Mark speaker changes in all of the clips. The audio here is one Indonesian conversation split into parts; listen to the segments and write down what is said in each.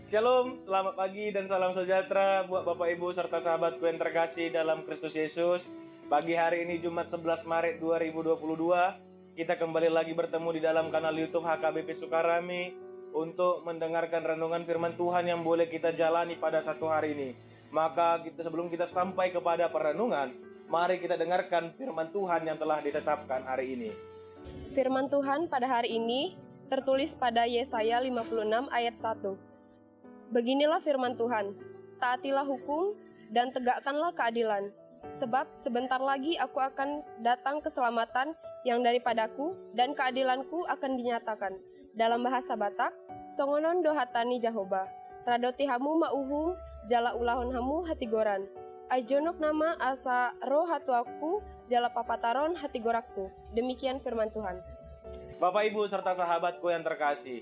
Speaker 1: Shalom, selamat pagi dan salam sejahtera buat Bapak Ibu serta sahabatku yang terkasih dalam Kristus Yesus. Pagi hari ini Jumat 11 Maret 2022, kita kembali lagi bertemu di dalam kanal YouTube HKBP Sukarami untuk mendengarkan renungan firman Tuhan yang boleh kita jalani pada satu hari ini. Maka sebelum kita sampai kepada perenungan, mari kita dengarkan firman Tuhan yang telah ditetapkan hari ini.
Speaker 2: Firman Tuhan pada hari ini tertulis pada Yesaya 56 ayat 1. Beginilah firman Tuhan, taatilah hukum dan tegakkanlah keadilan, sebab sebentar lagi aku akan datang keselamatan yang daripadaku dan keadilanku akan dinyatakan. Dalam bahasa Batak, songonon dohatani Jahoba, radoti hamu mauhum, jala ulahon hamu hatigoran. Aijonok nama asa roh hatuaku, jala papataron hatigorakku. Demikian firman Tuhan.
Speaker 1: Bapak Ibu serta sahabatku yang terkasih,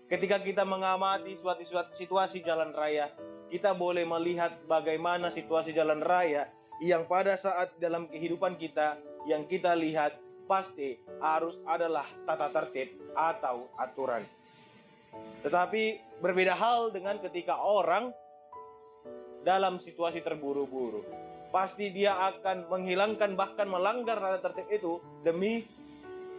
Speaker 1: ketika kita mengamati suatu situasi jalan raya, kita boleh melihat bagaimana situasi jalan raya yang pada saat dalam kehidupan kita yang kita lihat pasti harus adalah tata tertib atau aturan. Tetapi berbeda hal dengan ketika orang dalam situasi terburu-buru. Pasti dia akan menghilangkan bahkan melanggar tata tertib itu demi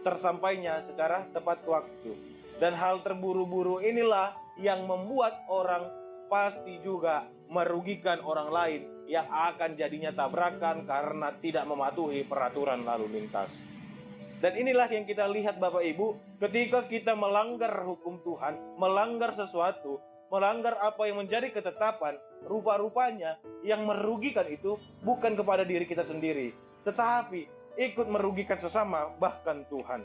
Speaker 1: tersampainya secara tepat waktu. Dan hal terburu-buru inilah yang membuat orang pasti juga merugikan orang lain yang akan jadinya tabrakan karena tidak mematuhi peraturan lalu lintas. Dan inilah yang kita lihat Bapak Ibu, ketika kita melanggar hukum Tuhan, melanggar sesuatu, melanggar apa yang menjadi ketetapan, rupa-rupanya yang merugikan itu bukan kepada diri kita sendiri, tetapi ikut merugikan sesama, bahkan Tuhan.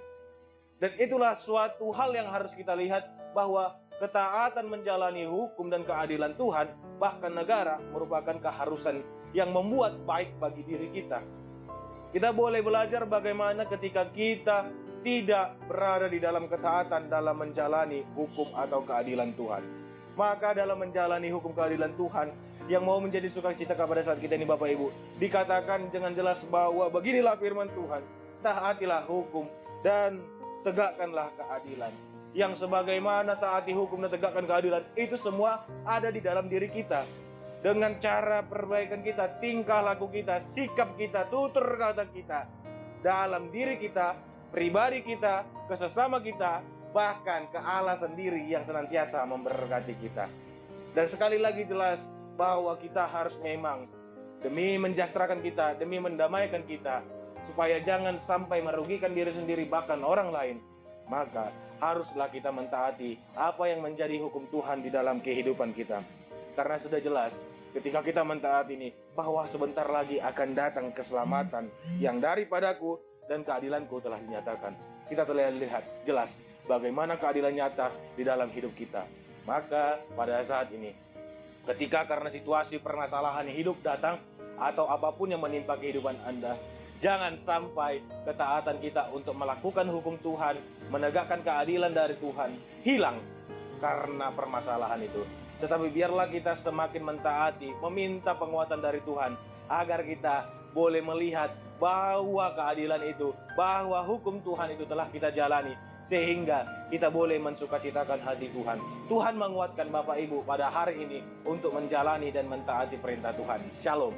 Speaker 1: Dan itulah suatu hal yang harus kita lihat, bahwa ketaatan menjalani hukum dan keadilan Tuhan, bahkan negara, merupakan keharusan yang membuat baik bagi diri kita. Kita boleh belajar bagaimana ketika kita tidak berada di dalam ketaatan dalam menjalani hukum atau keadilan Tuhan. Maka dalam menjalani hukum keadilan Tuhan, yang mau menjadi sukacita pada saat kita ini Bapak Ibu, dikatakan dengan jelas bahwa beginilah firman Tuhan, taatilah hukum dan tegakkanlah keadilan. Yang sebagaimana taati hukum dan tegakkan keadilan, itu semua ada di dalam diri kita. Dengan cara perbaikan kita, tingkah laku kita, sikap kita, tutur kata kita, dalam diri kita, pribadi kita, ke sesama kita, bahkan ke Allah sendiri yang senantiasa memberkati kita. Dan sekali lagi jelas bahwa kita harus memang demi mensejahterakan kita, demi mendamaikan kita, supaya jangan sampai merugikan diri sendiri bahkan orang lain, maka haruslah kita mentaati apa yang menjadi hukum Tuhan di dalam kehidupan kita. Karena sudah jelas ketika kita mentaati ini, bahwa sebentar lagi akan datang keselamatan yang daripadaku dan keadilanku telah dinyatakan. Kita telah lihat jelas bagaimana keadilan nyata di dalam hidup kita. Maka pada saat ini, ketika karena situasi permasalahan hidup datang atau apapun yang menimpa kehidupan Anda, jangan sampai ketaatan kita untuk melakukan hukum Tuhan, menegakkan keadilan dari Tuhan, hilang karena permasalahan itu. Tetapi biarlah kita semakin mentaati, meminta penguatan dari Tuhan, agar kita boleh melihat bahwa keadilan itu, bahwa hukum Tuhan itu telah kita jalani, sehingga kita boleh mensukacitakan hati Tuhan. Tuhan menguatkan Bapak Ibu pada hari ini untuk menjalani dan mentaati perintah Tuhan. Shalom.